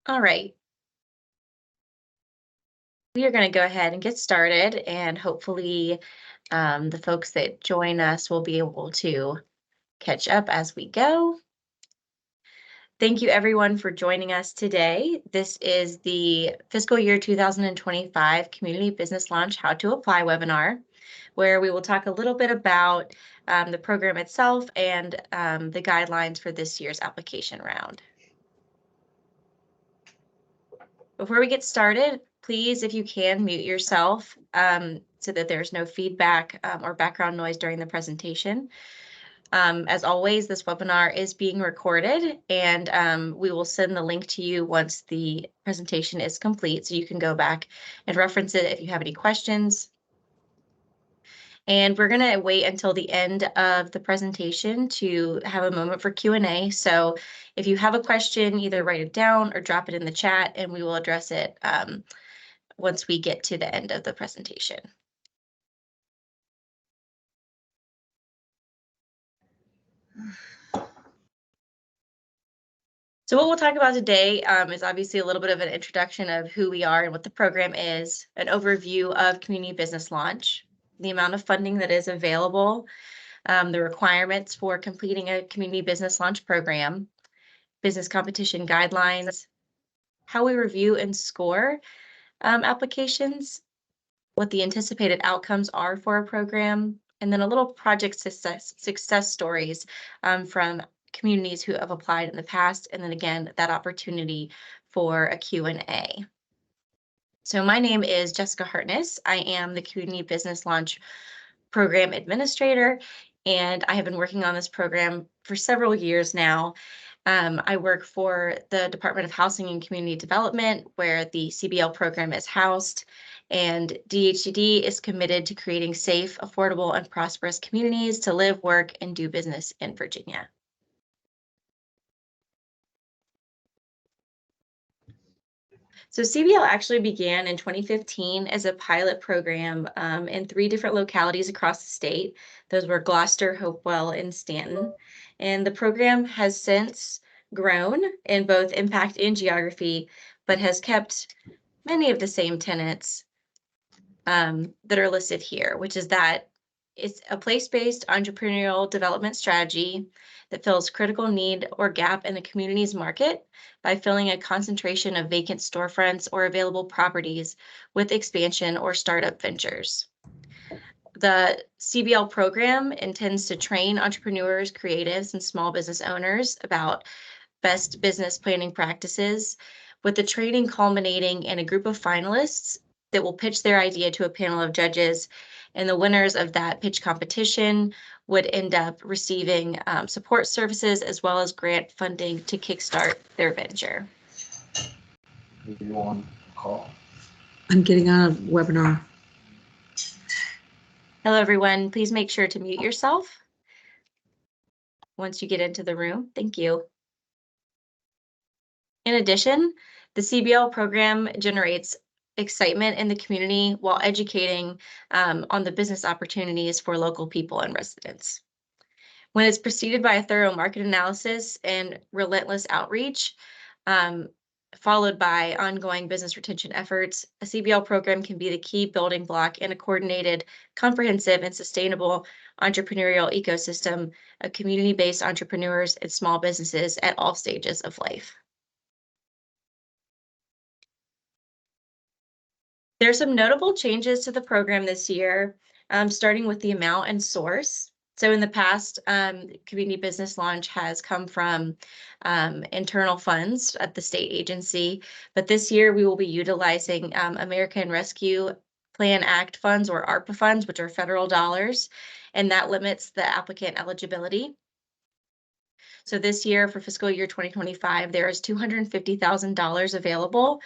All right. We are going to go ahead and get started, and hopefully the folks that join us will be able to catch up as we go. Thank you everyone for joining us today. This is the fiscal year 2025 Community Business Launch How to Apply webinar, where we will talk a little bit about the program itself and the guidelines for this year's application round. Before we get started, please, if you can, mute yourself so that there's no feedback or background noise during the presentation. As always, this webinar is being recorded, and we will send the link to you once the presentation is complete, so you can go back and reference it if you have any questions. And we're going to wait until the end of the presentation to have a moment for Q&A. So if you have a question, either write it down or drop it in the chat, and we will address it once we get to the end of the presentation. So what we'll talk about today is obviously a little bit of an introduction of who we are and what the program is, an overview of Community Business Launch, the amount of funding that is available, the requirements for completing a Community Business Launch program, business competition guidelines, how we review and score applications, what the anticipated outcomes are for a program, and then a little project success stories from communities who have applied in the past, and then again, that opportunity for a Q&A. So my name is Jessica Hartness. I am the Community Business Launch Program Administrator, and I have been working on this program for several years now. I work for the Department of Housing and Community Development, where the CBL program is housed, and DHCD is committed to creating safe, affordable, and prosperous communities to live, work, and do business in Virginia. So CBL actually began in 2015 as a pilot program in 3 different localities across the state. Those were Gloucester, Hopewell, and Stanton. And the program has since grown in both impact and geography, but has kept many of the same tenets that are listed here, which is that it's a place-based entrepreneurial development strategy that fills critical need or gap in the community's market by filling a concentration of vacant storefronts or available properties with expansion or startup ventures. The CBL program intends to train entrepreneurs, creatives, and small business owners about best business planning practices, with the training culminating in a group of finalists that will pitch their idea to a panel of judges, and the winners of that pitch competition would end up receiving support services as well as grant funding to kickstart their venture. Are you on call? I'm getting on a webinar. Hello, everyone. Please make sure to mute yourself once you get into the room. Thank you. In addition, the CBL program generates excitement in the community while educating on the business opportunities for local people and residents. When it's preceded by a thorough market analysis and relentless outreach, followed by ongoing business retention efforts, a CBL program can be the key building block in a coordinated, comprehensive, and sustainable entrepreneurial ecosystem of community-based entrepreneurs and small businesses at all stages of life. There are some notable changes to the program this year, starting with the amount and source. So in the past, Community Business Launch has come from internal funds at the state agency, but this year we will be utilizing American Rescue Plan Act funds, or ARPA funds, which are federal dollars, and that limits the applicant eligibility. So this year, for fiscal year 2025, there is $250,000 available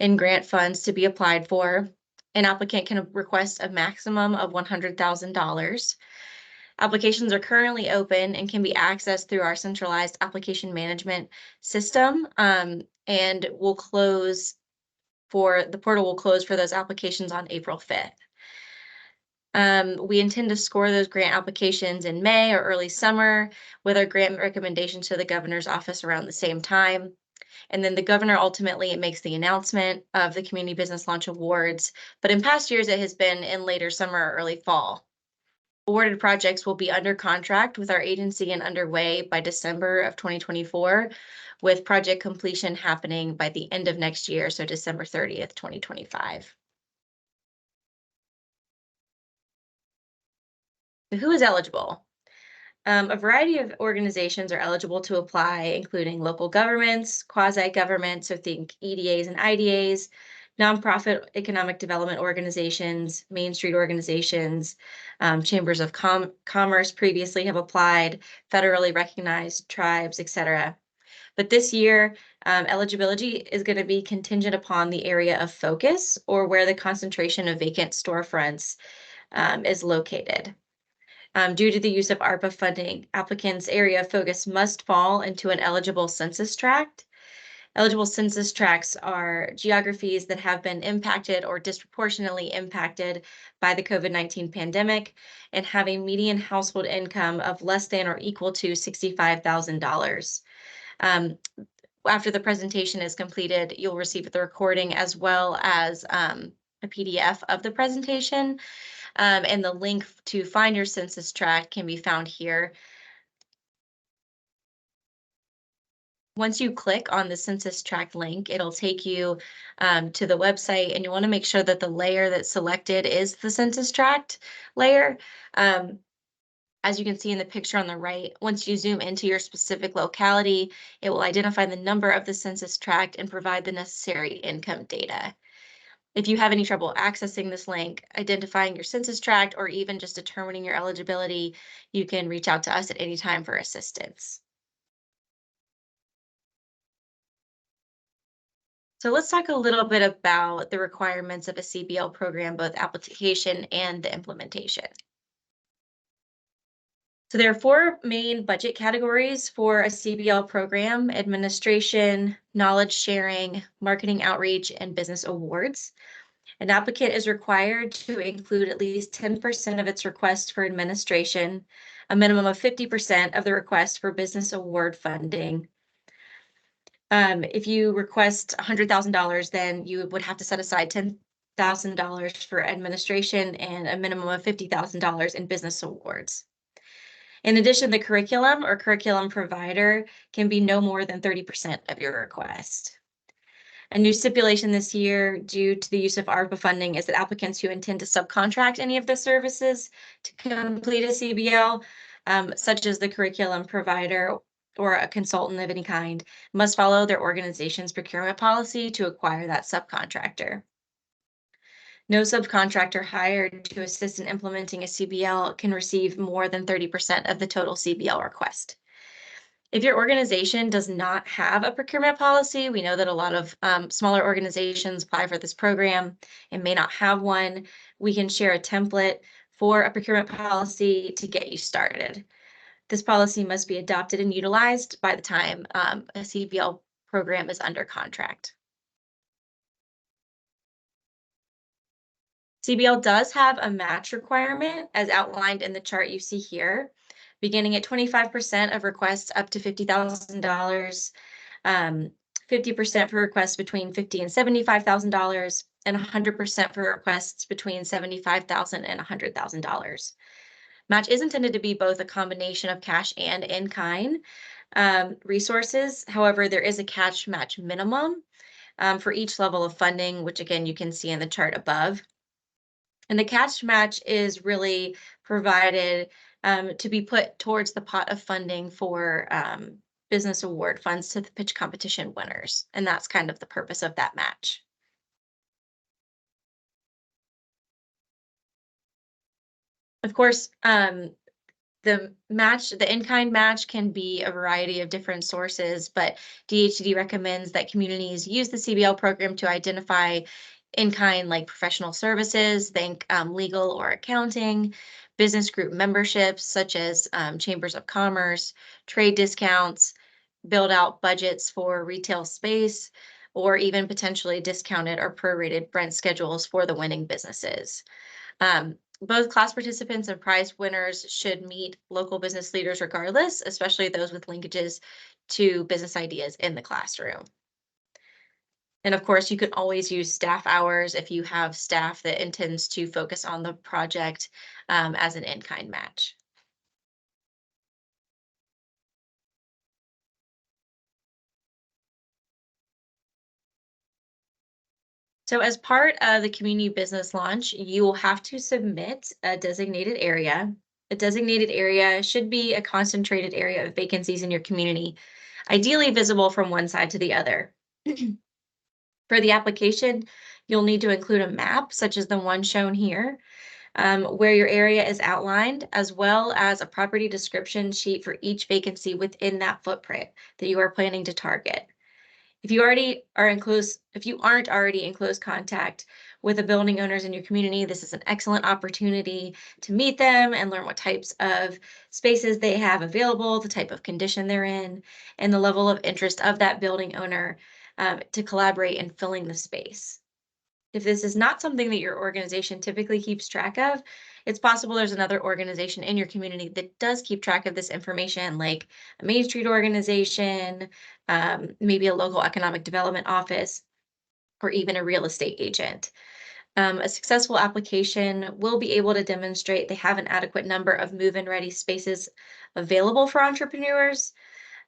in grant funds to be applied for. An applicant can request a maximum of $100,000. Applications are currently open and can be accessed through our centralized application management system, and the portal will close for those applications on April 5th. We intend to score those grant applications in May or early summer, with our grant recommendations to the governor's office around the same time. And then the governor ultimately makes the announcement of the Community Business Launch Awards, but in past years it has been in later summer or early fall. Awarded projects will be under contract with our agency and underway by December of 2024, with project completion happening by the end of next year, so December 30th, 2025. So who is eligible? A variety of organizations are eligible to apply, including local governments, quasi-government, so think EDAs and IDAs, nonprofit economic development organizations, Main Street organizations, chambers of commerce previously have applied, federally recognized tribes, etc. But this year, eligibility is going to be contingent upon the area of focus or where the concentration of vacant storefronts is located. Due to the use of ARPA funding, applicants' area of focus must fall into an eligible census tract. Eligible census tracts are geographies that have been impacted or disproportionately impacted by the COVID-19 pandemic and have a median household income of less than or equal to $65,000. After the presentation is completed, you'll receive the recording as well as a PDF of the presentation. And the link to find your census tract can be found here. Once you click on the census tract link, it'll take you to the website, and you want to make sure that the layer that's selected is the census tract layer. As you can see in the picture on the right, once you zoom into your specific locality, it will identify the number of the census tract and provide the necessary income data. If you have any trouble accessing this link, identifying your census tract, or even just determining your eligibility, you can reach out to us at any time for assistance. So let's talk a little bit about the requirements of a CBL program, both application and the implementation. So there are four main budget categories for a CBL program: administration, knowledge sharing, marketing outreach, and business awards. An applicant is required to include at least 10% of its request for administration, a minimum of 50% of the request for business award funding. If you request $100,000, then you would have to set aside $10,000 for administration and a minimum of $50,000 in business awards. In addition, the curriculum or curriculum provider can be no more than 30% of your request. A new stipulation this year due to the use of ARPA funding is that applicants who intend to subcontract any of the services to complete a CBL, such as the curriculum provider or a consultant of any kind, must follow their organization's procurement policy to acquire that subcontractor. No subcontractor hired to assist in implementing a CBL can receive more than 30% of the total CBL request. If your organization does not have a procurement policy, we know that a lot of smaller organizations apply for this program and may not have one. We can share a template for a procurement policy to get you started. This policy must be adopted and utilized by the time a CBL program is under contract. CBL does have a match requirement as outlined in the chart you see here, beginning at 25% of requests up to $50,000, 50% for requests between $50,000 and $75,000, and 100% for requests between $75,000 and $100,000. Match is intended to be both a combination of cash and in-kind resources. However, there is a cash match minimum for each level of funding, which again, you can see in the chart above. And the cash match is really provided to be put towards the pot of funding for business award funds to the pitch competition winners. And that's kind of the purpose of that match. Of course, the in-kind match can be a variety of different sources, but DHCD recommends that communities use the CBL program to identify in-kind like professional services, think legal or accounting, business group memberships such as chambers of commerce, trade discounts, build out budgets for retail space, or even potentially discounted or prorated rent schedules for the winning businesses. Both class participants and prize winners should meet local business leaders regardless, especially those with linkages to business ideas in the classroom. And of course, you can always use staff hours if you have staff that intends to focus on the project as an in-kind match. So as part of the community business launch, you will have to submit a designated area. A designated area should be a concentrated area of vacancies in your community, ideally visible from one side to the other. For the application, you'll need to include a map, such as the one shown here, where your area is outlined, as well as a property description sheet for each vacancy within that footprint that you are planning to target. If you aren't already in close contact with the building owners in your community, this is an excellent opportunity to meet them and learn what types of spaces they have available, the type of condition they're in, and the level of interest of that building owner to collaborate in filling the space. If this is not something that your organization typically keeps track of, it's possible there's another organization in your community that does keep track of this information, like a Main Street organization, maybe a local economic development office, or even a real estate agent. A successful application will be able to demonstrate they have an adequate number of move-in ready spaces available for entrepreneurs.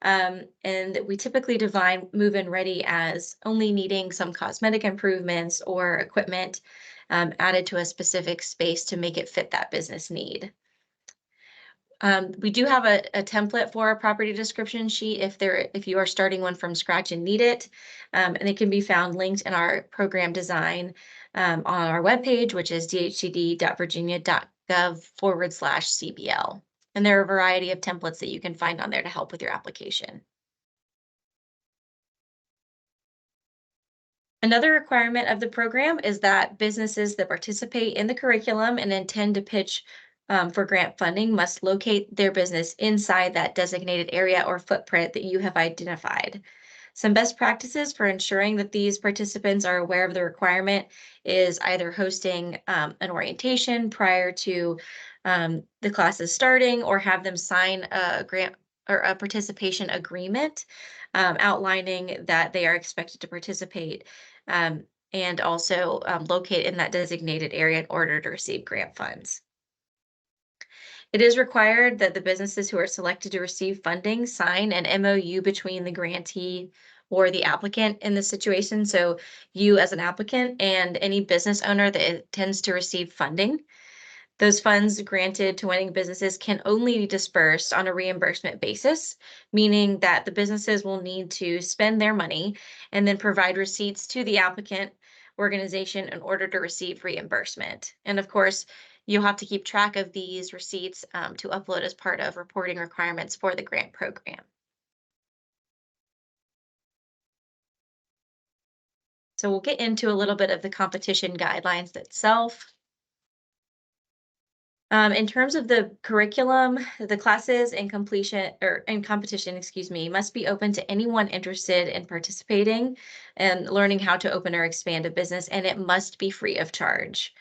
And we typically define move-in ready as only needing some cosmetic improvements or equipment added to a specific space to make it fit that business need. We do have a template for a property description sheet if you are starting one from scratch and need it, and it can be found linked in our program design on our webpage, which is dhcd.virginia.gov/CBL. And there are a variety of templates that you can find on there to help with your application. Another requirement of the program is that businesses that participate in the curriculum and intend to pitch for grant funding must locate their business inside that designated area or footprint that you have identified. Some best practices for ensuring that these participants are aware of the requirement is either hosting an orientation prior to the classes starting, or have them sign a grant or a participation agreement outlining that they are expected to participate and also locate in that designated area in order to receive grant funds. It is required that the businesses who are selected to receive funding sign an MOU between the grantee or the applicant in this situation. So you as an applicant and any business owner that intends to receive funding. Those funds granted to winning businesses can only be dispersed on a reimbursement basis, meaning that the businesses will need to spend their money and then provide receipts to the applicant organization in order to receive reimbursement. And of course, you'll have to keep track of these receipts to upload as part of reporting requirements for the grant program. So we'll get into a little bit of the competition guidelines itself. In terms of the curriculum, the classes and competition, must be open to anyone interested in participating and learning how to open or expand a business, and it must be free of charge.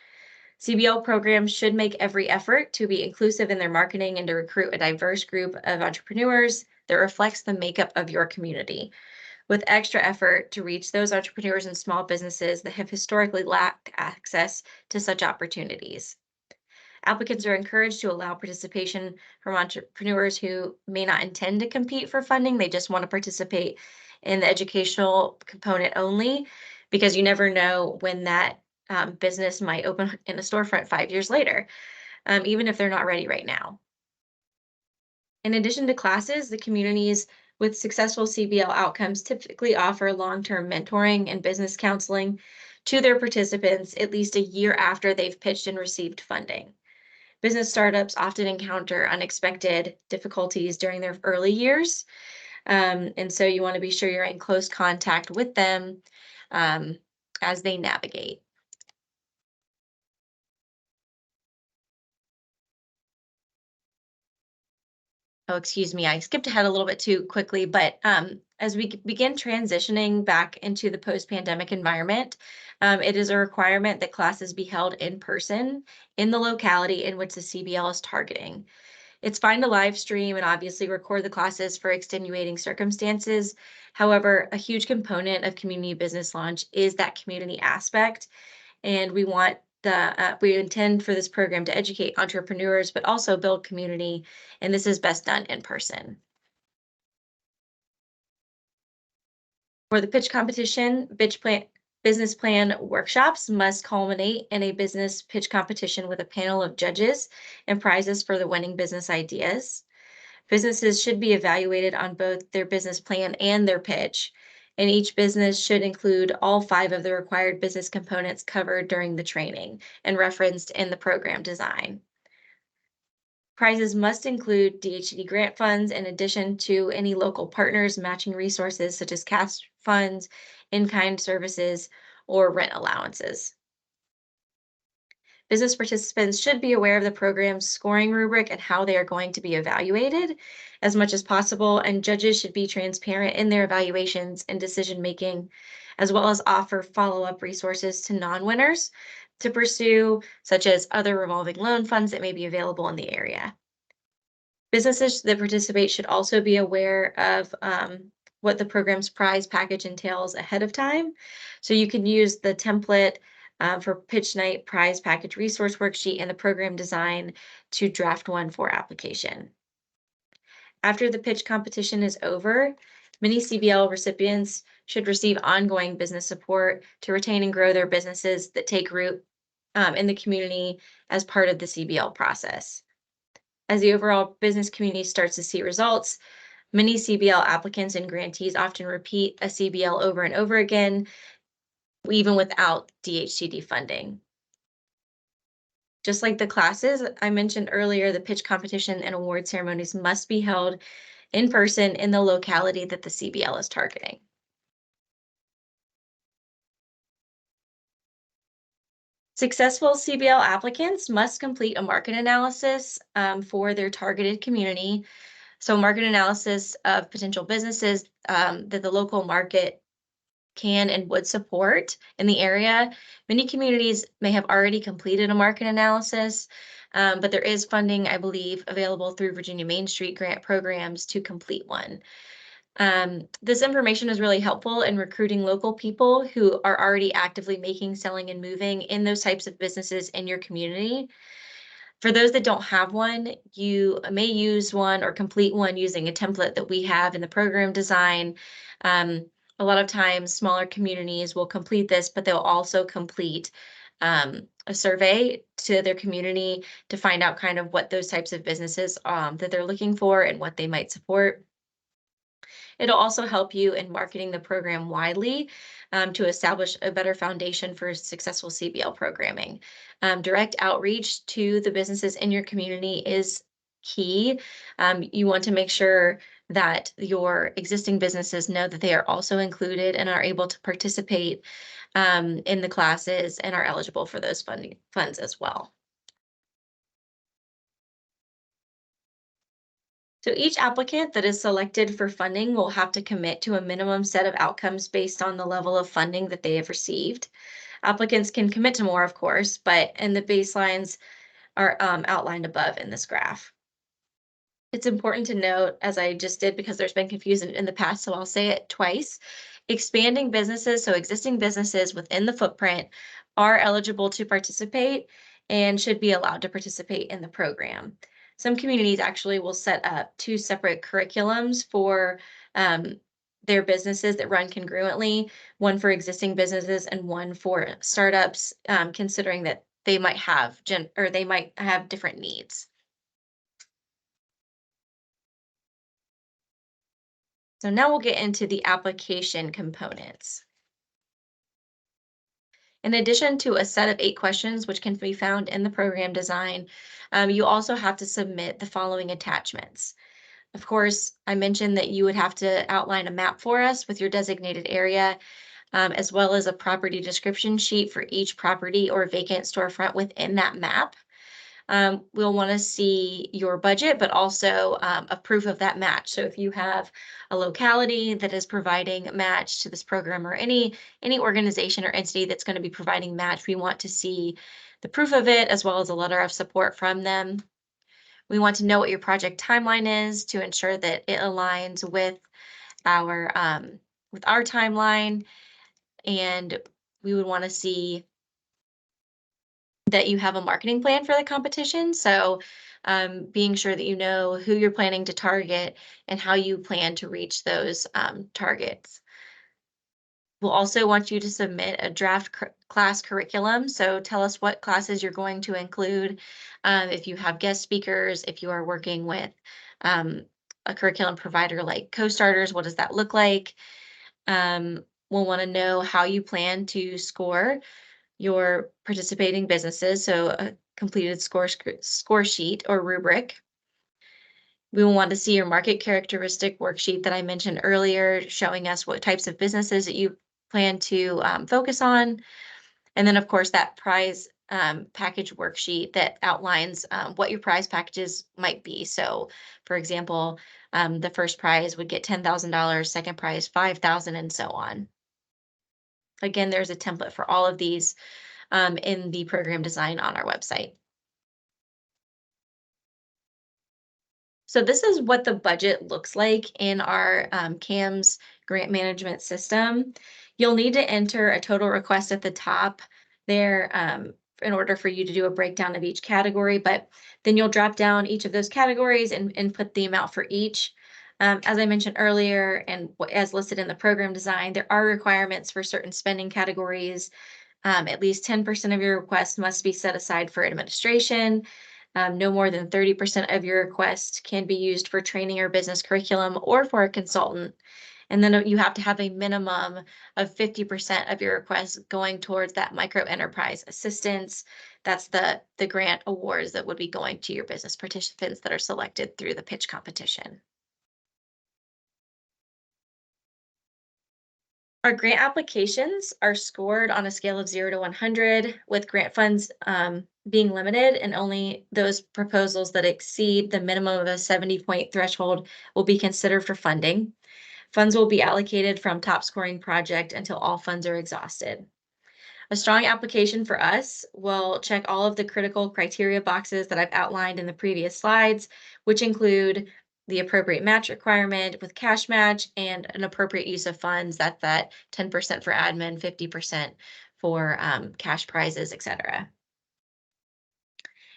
CBL programs should make every effort to be inclusive in their marketing and to recruit a diverse group of entrepreneurs that reflects the makeup of your community, with extra effort to reach those entrepreneurs and small businesses that have historically lacked access to such opportunities. Applicants are encouraged to allow participation from entrepreneurs who may not intend to compete for funding. They just want to participate in the educational component only, because you never know when that business might open in a storefront 5 years later, even if they're not ready right now. In addition to classes, the communities with successful CBL outcomes typically offer long-term mentoring and business counseling to their participants at least a year after they've pitched and received funding. Business startups often encounter unexpected difficulties during their early years. And so you want to be sure you're in close contact with them as they navigate. Oh, excuse me, I skipped ahead a little bit too quickly, but as we begin transitioning back into the post-pandemic environment, it is a requirement that classes be held in person in the locality in which the CBL is targeting. It's fine to live stream and obviously record the classes for extenuating circumstances. However, a huge component of community business launch is that community aspect. And we intend for this program to educate entrepreneurs, but also build community. And this is best done in person. For the pitch competition, business plan workshops must culminate in a business pitch competition with a panel of judges and prizes for the winning business ideas. Businesses should be evaluated on both their business plan and their pitch, and each business should include all 5 of the required business components covered during the training and referenced in the program design. Prizes must include DHCD grant funds in addition to any local partners matching resources such as cash funds, in-kind services, or rent allowances. Business participants should be aware of the program's scoring rubric and how they are going to be evaluated as much as possible, and judges should be transparent in their evaluations and decision-making, as well as offer follow-up resources to non-winners to pursue, such as other revolving loan funds that may be available in the area. Businesses that participate should also be aware of what the program's prize package entails ahead of time. So you can use the template for Pitch Night prize package resource worksheet and the program design to draft one for application. After the pitch competition is over, many CBL recipients should receive ongoing business support to retain and grow their businesses that take root in the community as part of the CBL process. As the overall business community starts to see results, many CBL applicants and grantees often repeat a CBL over and over again, even without DHCD funding. Just like the classes I mentioned earlier, the pitch competition and award ceremonies must be held in person in the locality that the CBL is targeting. Successful CBL applicants must complete a market analysis for their targeted community. So market analysis of potential businesses that the local market can and would support in the area. Many communities may have already completed a market analysis, but there is funding, I believe, available through Virginia Main Street grant programs to complete one. This information is really helpful in recruiting local people who are already actively making, selling, and moving in those types of businesses in your community. For those that don't have one, you may use one or complete one using a template that we have in the program design. A lot of times smaller communities will complete this, but they'll also complete a survey to their community to find out kind of what those types of businesses that they're looking for and what they might support. It'll also help you in marketing the program widely to establish a better foundation for successful CBL programming. Direct outreach to the businesses in your community is key. You want to make sure that your existing businesses know that they are also included and are able to participate in the classes and are eligible for those funds as well. So each applicant that is selected for funding will have to commit to a minimum set of outcomes based on the level of funding that they have received. Applicants can commit to more, of course, and the baselines are outlined above in this graph. It's important to note, as I just did because there's been confusion in the past, so I'll say it twice. Expanding businesses, so existing businesses within the footprint, are eligible to participate and should be allowed to participate in the program. Some communities actually will set up 2 separate curriculums for their businesses that run congruently, one for existing businesses and one for startups, considering that they might have different needs. So now we'll get into the application components. In addition to a set of 8 questions, which can be found in the program design, you also have to submit the following attachments. Of course, I mentioned that you would have to outline a map for us with your designated area, as well as a property description sheet for each property or vacant storefront within that map. We'll want to see your budget, but also a proof of that match. So if you have a locality that is providing match to this program, or any organization or entity that's going to be providing match, we want to see the proof of it as well as a letter of support from them. We want to know what your project timeline is to ensure that it aligns with our timeline, and we would want to see that you have a marketing plan for the competition. So being sure that you know who you're planning to target and how you plan to reach those targets. We'll also want you to submit a draft class curriculum. So tell us what classes you're going to include. If you have guest speakers, if you are working with a curriculum provider like Co-Starters, what does that look like? We'll want to know how you plan to score your participating businesses, so a completed score sheet or rubric. We will want to see your market characteristic worksheet that I mentioned earlier, showing us what types of businesses that you plan to focus on. And then, of course, that prize package worksheet that outlines what your prize packages might be. So, for example, the first prize would get $10,000, second prize $5,000, and so on. Again, there's a template for all of these in the program design on our website. So this is what the budget looks like in our CAMS grant management system. You'll need to enter a total request at the top there in order for you to do a breakdown of each category, but then you'll drop down each of those categories and put the amount for each. As I mentioned earlier, and as listed in the program design, there are requirements for certain spending categories. At least 10% of your request must be set aside for administration. No more than 30% of your request can be used for training or business curriculum or for a consultant. And then you have to have a minimum of 50% of your request going towards that micro enterprise assistance. That's the grant awards that would be going to your business participants that are selected through the pitch competition. Our grant applications are scored on a scale of 0 to 100, with grant funds being limited, and only those proposals that exceed the minimum of a 70-point threshold will be considered for funding. Funds will be allocated from top scoring project until all funds are exhausted. A strong application for us will check all of the critical criteria boxes that I've outlined in the previous slides, which include the appropriate match requirement with cash match and an appropriate use of funds. That's that 10% for admin, 50% for cash prizes, etc.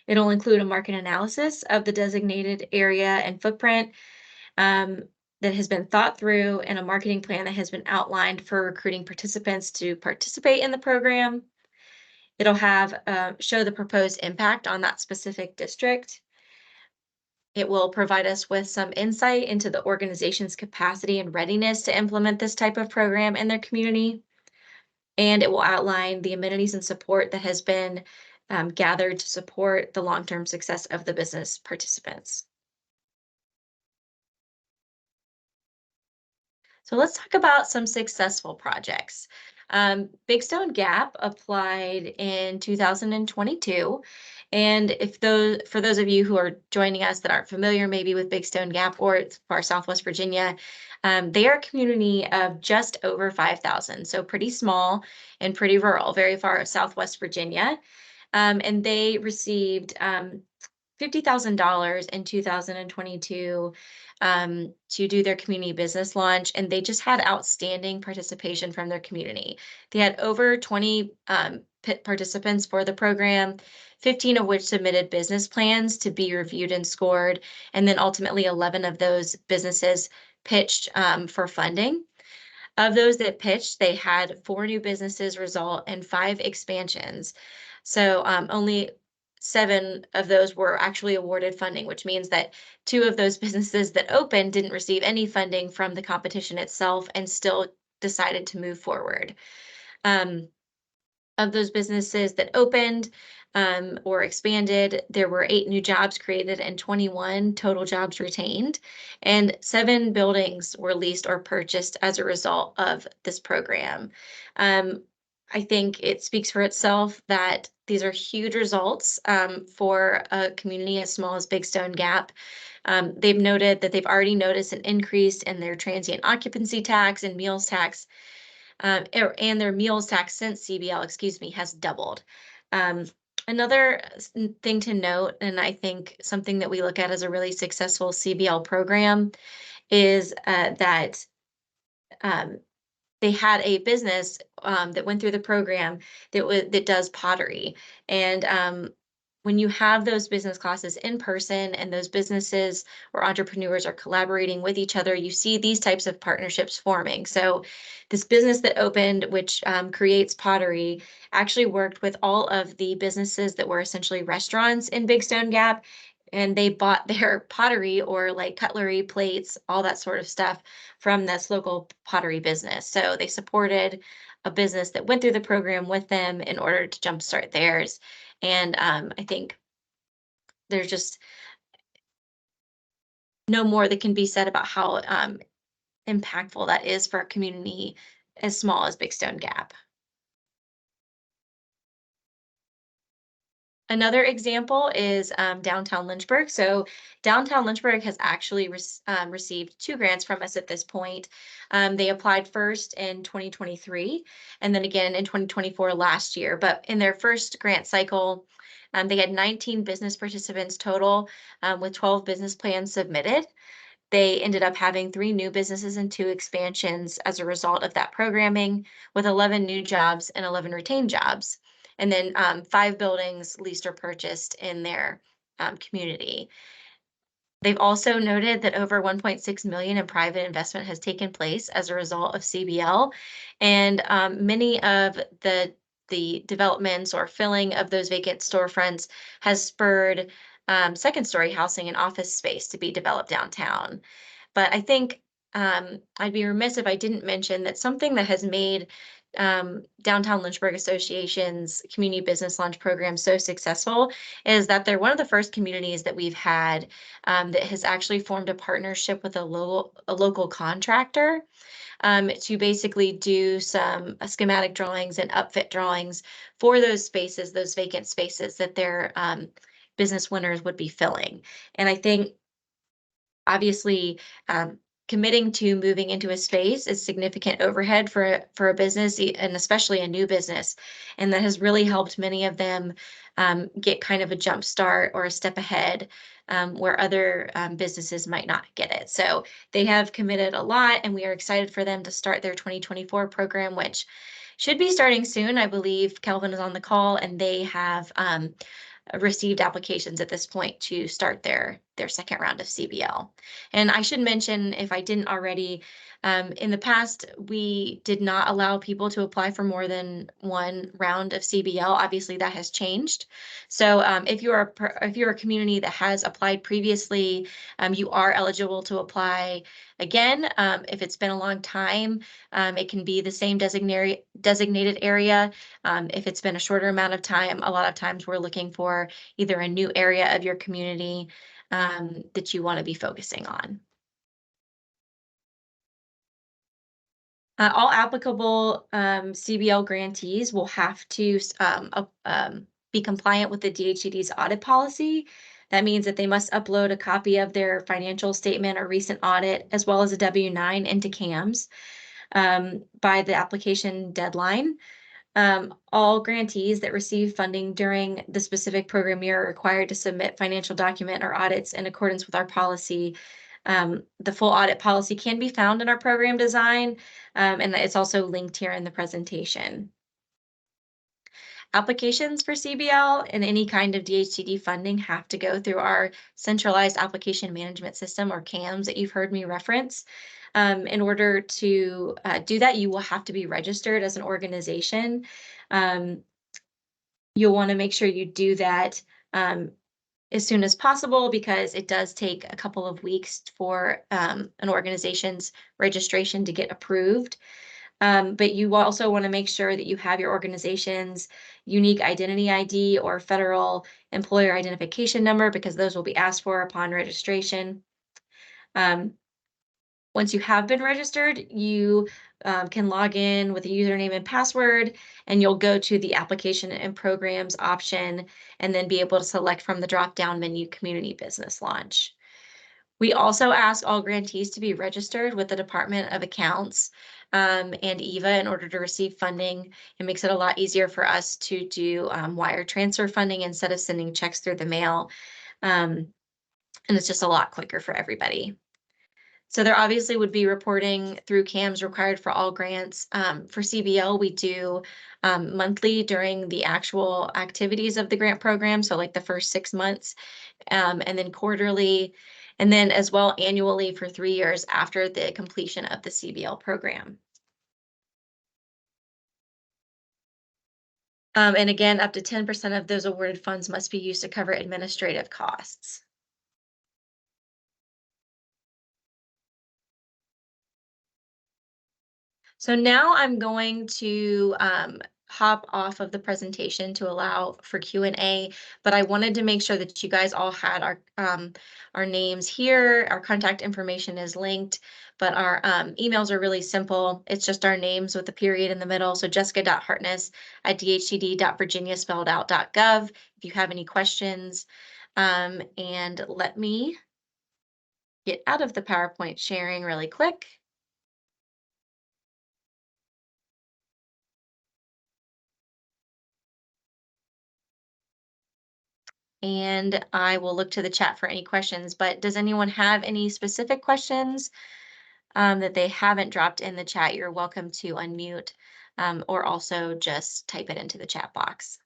It'll include a market analysis of the designated area and footprint that has been thought through, and a marketing plan that has been outlined for recruiting participants to participate in the program. It'll have show the proposed impact on that specific district. It will provide us with some insight into the organization's capacity and readiness to implement this type of program in their community. And it will outline the amenities and support that has been gathered to support the long-term success of the business participants. So let's talk about some successful projects. Big Stone Gap applied in 2022. And for those of you who are joining us that aren't familiar maybe with Big Stone Gap or far Southwest Virginia, they are a community of just over 5,000, so pretty small and pretty rural, very far Southwest Virginia. And they received $50,000 in 2022 to do their community business launch, and they just had outstanding participation from their community. They had over 20 participants for the program, 15 of which submitted business plans to be reviewed and scored, and then ultimately 11 of those businesses pitched for funding. Of those that pitched, they had 4 new businesses result and 5 expansions. So only 7 of those were actually awarded funding, which means that 2 of those businesses that opened didn't receive any funding from the competition itself and still decided to move forward. Of those businesses that opened or expanded, there were 8 new jobs created and 21 total jobs retained, and 7 buildings were leased or purchased as a result of this program. I think it speaks for itself that these are huge results for a community as small as Big Stone Gap. They've noted that they've already noticed an increase in their transient occupancy tax and meals tax, and their meals tax since CBL, has doubled. Another thing to note, and I think something that we look at as a really successful CBL program, is that um, they had a business that went through the program that does pottery. And when you have those business classes in person and those businesses or entrepreneurs are collaborating with each other, you see these types of partnerships forming. So this business that opened, which creates pottery, actually worked with all of the businesses that were essentially restaurants in Big Stone Gap. And they bought their pottery or like cutlery, plates, all that sort of stuff from this local pottery business. So they supported a business that went through the program with them in order to jumpstart theirs. And I think there's just no more that can be said about how impactful that is for a community as small as Big Stone Gap. Another example is downtown Lynchburg. So downtown Lynchburg has actually received 2 grants from us at this point. They applied first in 2023 and then again in 2024 last year. But in their first grant cycle, they had 19 business participants total with 12 business plans submitted. They ended up having 3 new businesses and 2 expansions as a result of that programming, with 11 new jobs and 11 retained jobs. And then 5 buildings leased or purchased in their community. They've also noted that over 1.6 million in private investment has taken place as a result of CBL, and many of the developments or filling of those vacant storefronts has spurred second-story housing and office space to be developed downtown. But I think I'd be remiss if I didn't mention that something that has made Downtown Lynchburg Association's community business launch program so successful is that they're one of the first communities that we've had that has actually formed a partnership with a local contractor to basically do some schematic drawings and upfit drawings for those spaces, those vacant spaces that their business winners would be filling. And I think obviously committing to moving into a space is significant overhead for a business and especially a new business, and that has really helped many of them get kind of a jump start or a step ahead where other businesses might not get it. So they have committed a lot, and we are excited for them to start their 2024 program, which should be starting soon. I believe Kelvin is on the call, and they have received applications at this point to start their second round of CBL. And I should mention, if I didn't already, in the past, we did not allow people to apply for more than 1 round of CBL. Obviously, that has changed. So if you're a community that has applied previously, you are eligible to apply again. If it's been a long time, it can be the same designated area. If it's been a shorter amount of time, a lot of times we're looking for either a new area of your community that you want to be focusing on. All applicable CBL grantees will have to be compliant with the DHCD's audit policy. That means that they must upload a copy of their financial statement or recent audit, as well as a W-9 into CAMS by the application deadline. All grantees that receive funding during the specific program year are required to submit financial document or audits in accordance with our policy. The full audit policy can be found in our program design, and it's also linked here in the presentation. Applications for CBL and any kind of DHCD funding have to go through our centralized application management system, or CAMS, that you've heard me reference. In order to do that, you will have to be registered as an organization. You'll want to make sure you do that as soon as possible, because it does take a couple of weeks for an organization's registration to get approved. But you also want to make sure that you have your organization's unique identity ID or federal employer identification number, because those will be asked for upon registration. Once you have been registered, you can log in with a username and password, and you'll go to the application and programs option and then be able to select from the drop-down menu community business launch. We also ask all grantees to be registered with the Department of Accounts and EVA in order to receive funding. It makes it a lot easier for us to do wire transfer funding instead of sending checks through the mail. And it's just a lot quicker for everybody. So there obviously would be reporting through CAMS required for all grants. For CBL, we do monthly during the actual activities of the grant program, so like the first 6 months, and then quarterly, and then as well annually for 3 years after the completion of the CBL program. And again, up to 10% of those awarded funds must be used to cover administrative costs. So now I'm going to hop off of the presentation to allow for Q&A, but I wanted to make sure that you guys all had our names here. Our contact information is linked, but our emails are really simple. It's just our names with a period in the middle. So jessica.hartness@dhcd.virginia spelled out.gov if you have any questions. And let me get out of the PowerPoint sharing really quick. And I will look to the chat for any questions, but does anyone have any specific questions that they haven't dropped in the chat? You're welcome to unmute or also just type it into the chat box.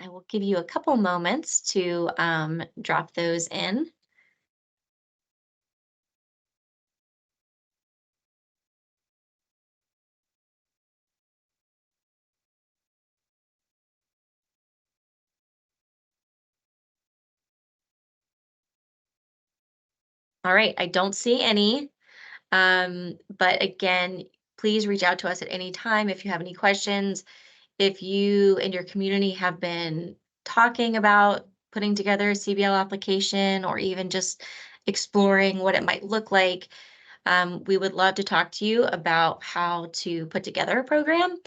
I will give you a couple moments to drop those in. All right, I don't see any, but again, please reach out to us at any time if you have any questions. If you and your community have been talking about putting together a CBL application or even just exploring what it might look like, we would love to talk to you about how to put together a program.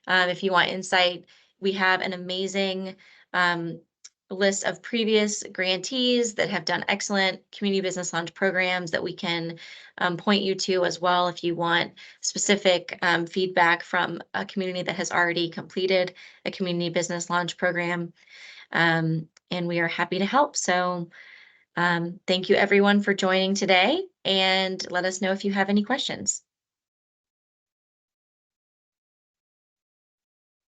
If you want insight, we have an amazing list of previous grantees that have done excellent community business launch programs that we can point you to as well if you want specific feedback from a community that has already completed a community business launch program. And we are happy to help. So thank you everyone for joining today, and let us know if you have any questions.